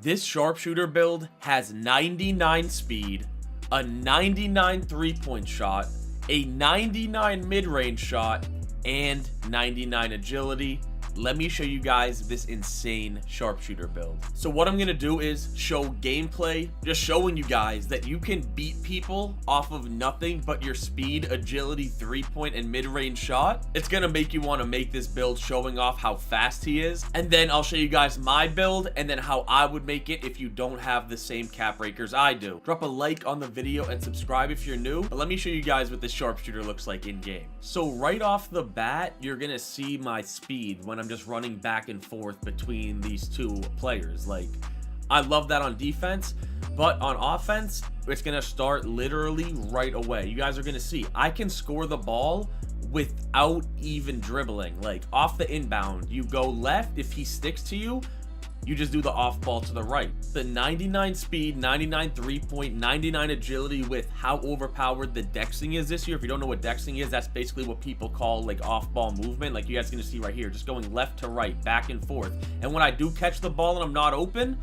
This sharpshooter build has 99 speed, a 99 3-point shot, a 99 mid-range shot, and 99 agility. Let me show you guys this insane sharpshooter build. So what I'm gonna do is show gameplay, just showing you guys that you can beat people off of nothing but your speed, agility, 3-point, and mid-range shot. It's gonna make you want to make this build, showing off how fast he is. And then I'll show you guys my build and then how I would make it if you don't have the same cap breakers I do. Drop a like on the video and subscribe if you're new. But let me show you guys what this sharpshooter looks like in game. So right off the bat, you're gonna see my speed when I'm just running back and forth between these two players. Like, I love that on defense, but on offense, it's gonna start literally right away. You guys are gonna see I can score the ball without even dribbling. Like, off the inbound, you go left. If he sticks to you, you just do the off ball to the right. The 99 speed, 99 3-point, 99 agility with how overpowered the dexing is this year. If you don't know what dexing is, that's basically what people call like off ball movement. Like you guys are gonna see right here, just going left to right, back and forth. And when I do catch the ball and I'm not open,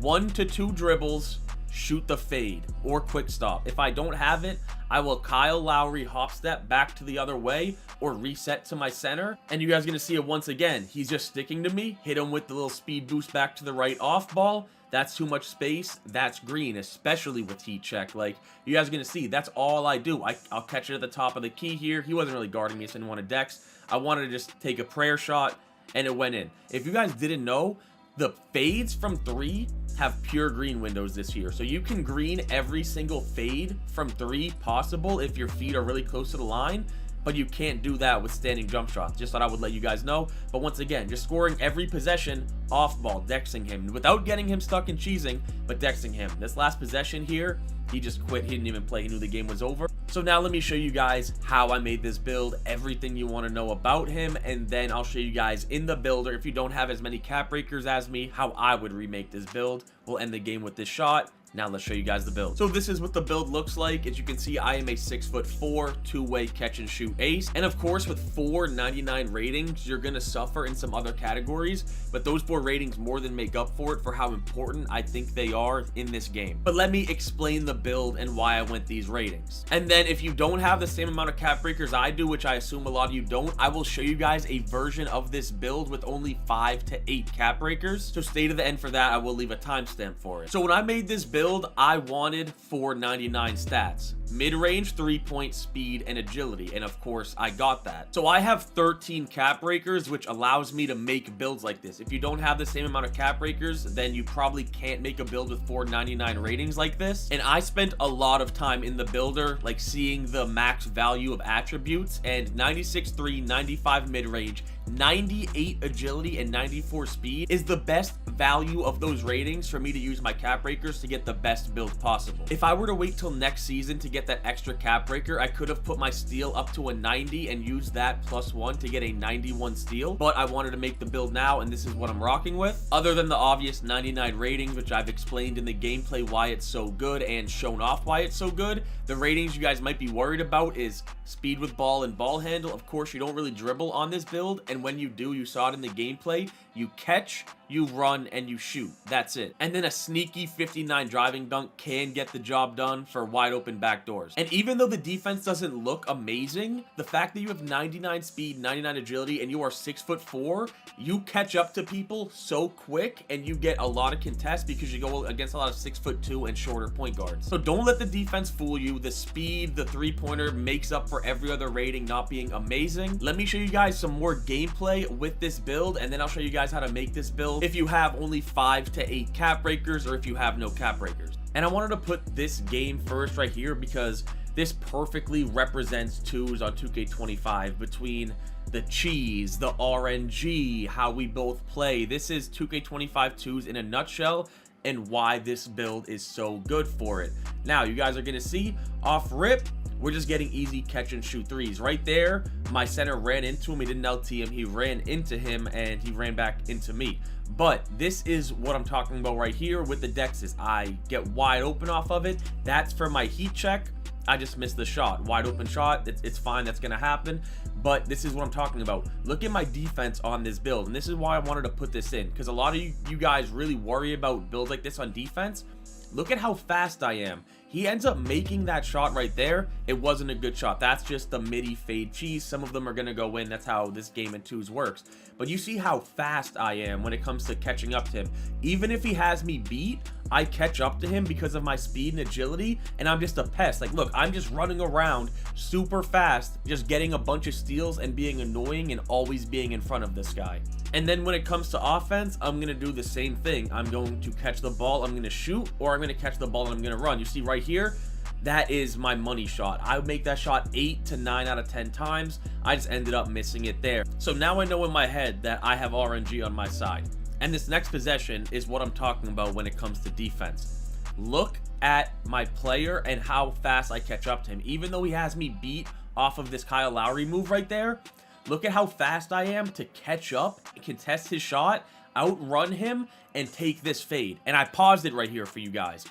1 to 2 dribbles, shoot the fade or quick stop. If I don't have it, I will Kyle Lowry hop step back to the other way or reset to my center, and you guys are gonna see it once again. He's just sticking to me, hit him with the little speed boost back to the right off ball. That's too much space. That's green, especially with heat check. Like, you guys are gonna see, that's all I do. I'll catch it at the top of the key here. He wasn't really guarding me, so I didn't want to dex. I wanted to just take a prayer shot, and it went in. If you guys didn't know, the fades from 3 have pure green windows this year. So you can green every single fade from 3 possible if your feet are really close to the line, but you can't do that with standing jump shots. Just thought I would let you guys know. But once again, just scoring every possession off ball, dexing him without getting him stuck and cheesing, but dexing him. This last possession here, he just quit. He didn't even play. He knew the game was over. So now let me show you guys how I made this build, everything you want to know about him, and then I'll show you guys in the builder, if you don't have as many cap breakers as me, how I would remake this build. We'll end the game with this shot. Now let's show you guys the build. So this is what the build looks like. As you can see, I am a 6'4", two-way catch and shoot ace. And of course, with 499 ratings, you're gonna suffer in some other categories, but those 4 ratings more than make up for it for how important I think they are in this game. But let me explain the build and why I went these ratings. And then if you don't have the same amount of cap breakers I do, which I assume a lot of you don't, I will show you guys a version of this build with only 5 to 8 cap breakers. So stay to the end for that. I will leave a timestamp for it. So when I made this build, I wanted 499 stats, mid-range, 3-point, speed, and agility, and of course I got that. So I have 13 cap breakers, which allows me to make builds like this. If you don't have the same amount of cap breakers, then you probably can't make a build with 499 ratings like this. And I spent a lot of time in the builder, like seeing the max value of attributes, and 96 3, 95 mid-range, 98 agility, and 94 speed is the best value of those ratings for me to use my cap breakers to get the best build possible. If I were to wait till next season to get that extra cap breaker, I could have put my steal up to a 90 and used that +1 to get a 91 steal, but I wanted to make the build now, and this is what I'm rocking with. Other than the obvious 99 ratings, which I've explained in the gameplay why it's so good and shown off why it's so good, the ratings you guys might be worried about is speed with ball and ball handle. Of course, you don't really dribble on this build, and when you do, you saw it in the gameplay, you catch, you run, and you shoot. That's it. And then a sneaky 59 driving dunk can get the job done for wide open backdoors. And even though the defense doesn't look amazing, the fact that you have 99 speed, 99 agility, and you are 6'4", you catch up to people so quick, and you get a lot of contests because you go against a lot of 6'2" and shorter point guards. So don't let the defense fool you. The speed, the 3-pointer makes up for every other rating not being amazing. Let me show you guys some more gameplay with this build, and then I'll show you guys how to make this build if you have only 5 to 8 cap breakers or if you have no cap breakers. And I wanted to put this game first right here because this perfectly represents 2s on 2K25 between the cheese, the RNG, how we both play. This is 2K25 2s in a nutshell and why this build is so good for it. Now, you guys are going to see off rip, we're just getting easy catch and shoot 3s. Right there, my center ran into him. He didn't LT him. He ran into him, and he ran back into me. But this is what I'm talking about right here with the dexes. I get wide open off of it. That's for my heat check. I just missed the shot. Wide open shot, it's fine, that's gonna happen. But this is what I'm talking about. Look at my defense on this build, and this is why I wanted to put this in, because a lot of you guys really worry about builds like this on defense. Look at how fast I am. He ends up making that shot right there. It wasn't a good shot. That's just the midi fade cheese. Some of them are going to go in. That's how this game in twos works. But you see how fast I am when it comes to catching up to him. Even if he has me beat, I catch up to him because of my speed and agility, and I'm just a pest. Like, look, I'm just running around super fast, just getting a bunch of steals and being annoying and always being in front of this guy. And then when it comes to offense, I'm going to do the same thing. I'm going to catch the ball, I'm going to shoot, or I'm going to catch the ball and I'm going to run. You see right here, that is my money shot. I would make that shot 8 to 9 out of 10 times. I just ended up missing it there. So now I know in my head that I have RNG on my side. And this next possession is what I'm talking about when it comes to defense. Look at my player and how fast I catch up to him. Even though he has me beat off of this Kyle Lowry move right there, look at how fast I am to catch up, contest his shot, outrun him, and take this fade. And I paused it right here for you guys,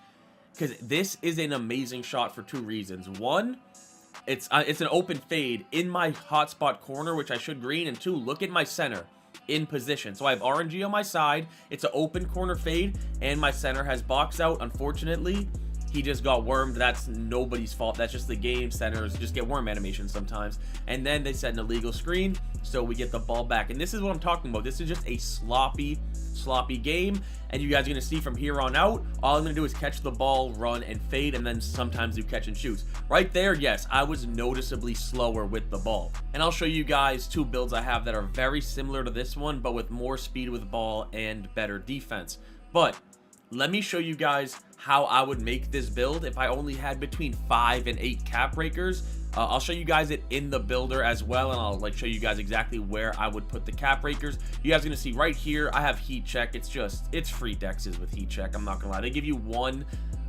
because this is an amazing shot for two reasons. One, it's an open fade in my hotspot corner, which I should green. And two, look at my center in position. So I have RNG on my side. It's an open corner fade, and my center has box out. Unfortunately, he just got wormed. That's nobody's fault. That's just the game. Centers just get worm animations sometimes. And then they set an illegal screen, so we get the ball back. And this is what I'm talking about. This is just a sloppy game. And you guys are going to see from here on out, all I'm going to do is catch the ball, run, and fade, and then sometimes do catch and shoots. Right there, yes, I was noticeably slower with the ball. And I'll show you guys two builds I have that are very similar to this one, but with more speed with ball and better defense. But let me show you guys how I would make this build if I only had between 5 and 8 cap breakers. I'll show you guys it in the builder as well, and I'll show you guys exactly where I would put the cap breakers. You guys are gonna see right here, I have heat check. It's free dexes with heat check. I'm not gonna lie. They give you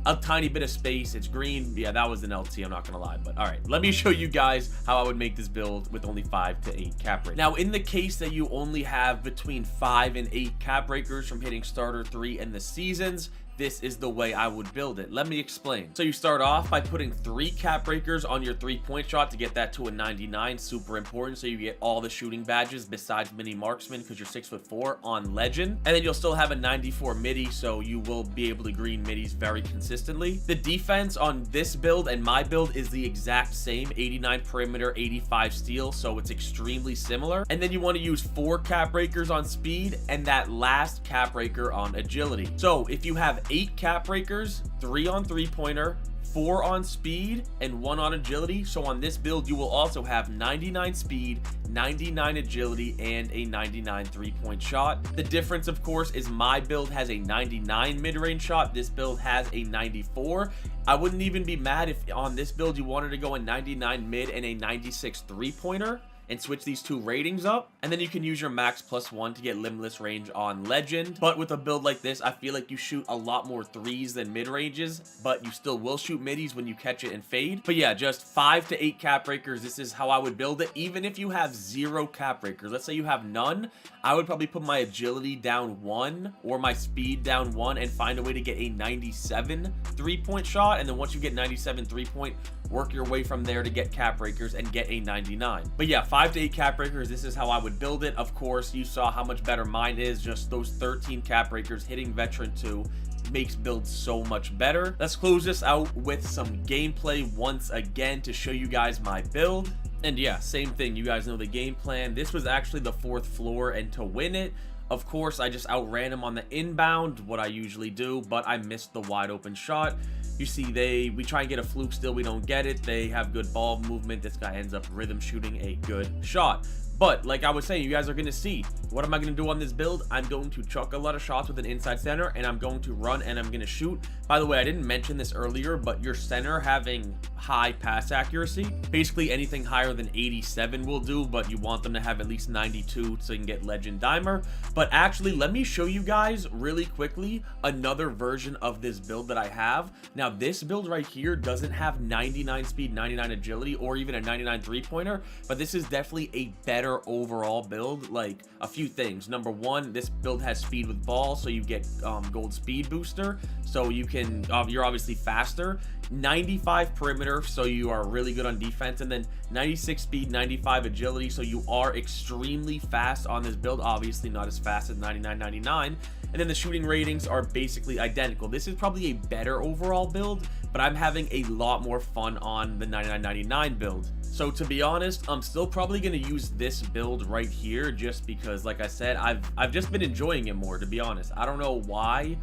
a tiny bit of space. It's green. Yeah, that was an LT. I'm not gonna lie. But all right, let me show you guys how I would make this build with only 5 to 8 cap breakers. Now, in the case that you only have between 5 and 8 cap breakers from hitting starter 3 in the seasons, this is the way I would build it. Let me explain. So you start off by putting 3 cap breakers on your 3-point shot to get that to a 99. Super important, so you get all the shooting badges besides mini marksman, because you're 6'4" on legend. And then you'll still have a 94 midi, so you will be able to green midis very consistently. The defense on this build and my build is the exact same, 89 perimeter, 85 steal, so it's extremely similar. And then you want to use 4 cap breakers on speed and that last cap breaker on agility. So if you have 8 cap breakers, 3 on 3-pointer, 4 on speed, and 1 on agility. So on this build, you will also have 99 speed, 99 agility, and a 99 3-point shot. The difference, of course, is my build has a 99 mid-range shot. This build has a 94. I wouldn't even be mad if on this build you wanted to go a 99 mid and a 96 3-pointer. And switch these 2 ratings up, and then you can use your max +1 to get limitless range on legend. But with a build like this, I feel like you shoot a lot more 3s than mid ranges, but you still will shoot middies when you catch it and fade. But yeah, just 5 to 8 cap breakers. This is how I would build it. Even if you have 0 cap breakers, let's say you have none, I would probably put my agility down 1 or my speed down 1 and find a way to get a 97 3-point shot. And then once you get 97 3-point, work your way from there to get cap breakers and get a 99. But yeah, 5 to 8 cap breakers, this is how I would build it. Of course, you saw how much better mine is. Just those 13 cap breakers hitting veteran 2 makes builds so much better. Let's close this out with some gameplay once again to show you guys my build. And yeah, same thing, you guys know the game plan. This was actually the 4th floor, and to win it, of course, I just outran him on the inbound, what I usually do, but I missed the wide open shot. You see, we try and get a fluke still, we don't get it. They have good ball movement. This guy ends up rhythm shooting a good shot. But like I was saying, you guys are going to see, what am I going to do on this build? I'm going to chuck a lot of shots with an inside center, and I'm going to run and I'm going to shoot. By the way, I didn't mention this earlier, but your center having high pass accuracy, basically anything higher than 87 will do, but you want them to have at least 92 so you can get legend dimer. But actually, let me show you guys really quickly another version of this build that I have. Now, this build right here doesn't have 99 speed, 99 agility, or even a 99 3-pointer, but this is definitely a better overall build. Like, a few things. Number one, this build has speed with ball, so you get gold speed booster, so you can you're obviously faster. 95 perimeter, so you are really good on defense, and then 96 speed, 95 agility, so you are extremely fast on this build. Obviously not as fast as 99.99. And then the shooting ratings are basically identical. This is probably a better overall build, but I'm having a lot more fun on the 99.99 build. So to be honest, I'm still probably going to use this build right here, just because, like I said, I've just been enjoying it more, to be honest. I don't know why.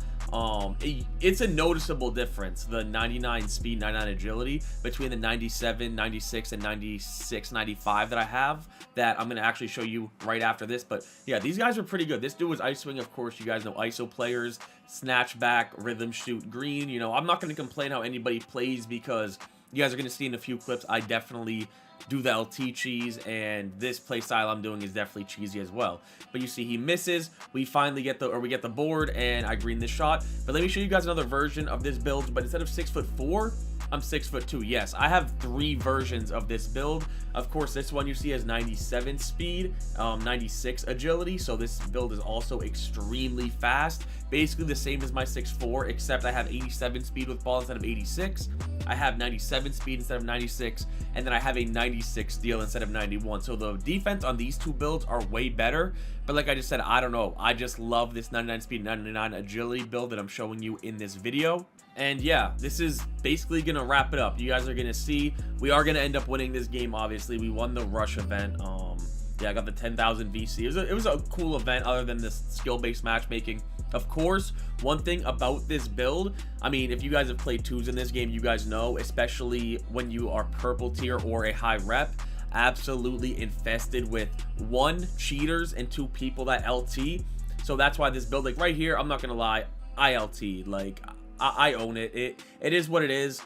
It's a noticeable difference, the 99 speed, 99 agility, between the 97, 96, and 96, 95 that I have, that I'm going to actually show you right after this. But yeah, these guys are pretty good. This dude was ISOing, of course. You guys know ISO players, snatchback, rhythm shoot, green. You know, I'm not going to complain how anybody plays, because you guys are going to see in a few clips, I definitely do the LT cheese, and this play style I'm doing is definitely cheesy as well. But you see he misses. We finally get the board, and I green this shot. But let me show you guys another version of this build. But instead of 6'4", I'm 6'2". Yes, I have 3 versions of this build. Of course, this one you see has 97 speed, 96 agility, so this build is also extremely fast. Basically the same as my 6'4", except I have 87 speed with ball instead of 86. I have 97 speed instead of 96, and then I have a 96 steal instead of 91. So the defense on these two builds are way better. But like I just said, I don't know. I just love this 99 speed, 99 agility build that I'm showing you in this video. And yeah, this is basically gonna wrap it up. You guys are gonna see we are gonna end up winning this game. Obviously, we won the rush event. Yeah, I got the 10,000 VC. It was a cool event, other than this skill-based matchmaking. Of course, one thing about this build, I mean, if you guys have played 2s in this game, you guys know, especially when you are purple tier or a high rep, absolutely infested with 1 cheaters and 2 people that LT. So that's why this build, like right here, I'm not gonna lie, I LT. Like, I own it. It is what it is.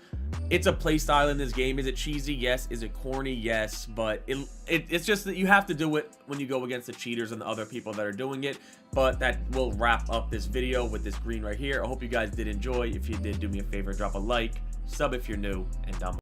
It's a play style in this game. Is it cheesy? Yes. Is it corny? Yes. But it's just that you have to do it when you go against the cheaters and the other people that are doing it. But that will wrap up this video with this green right here. I hope you guys did enjoy. If you did, do me a favor, drop a like, sub if you're new, and down below.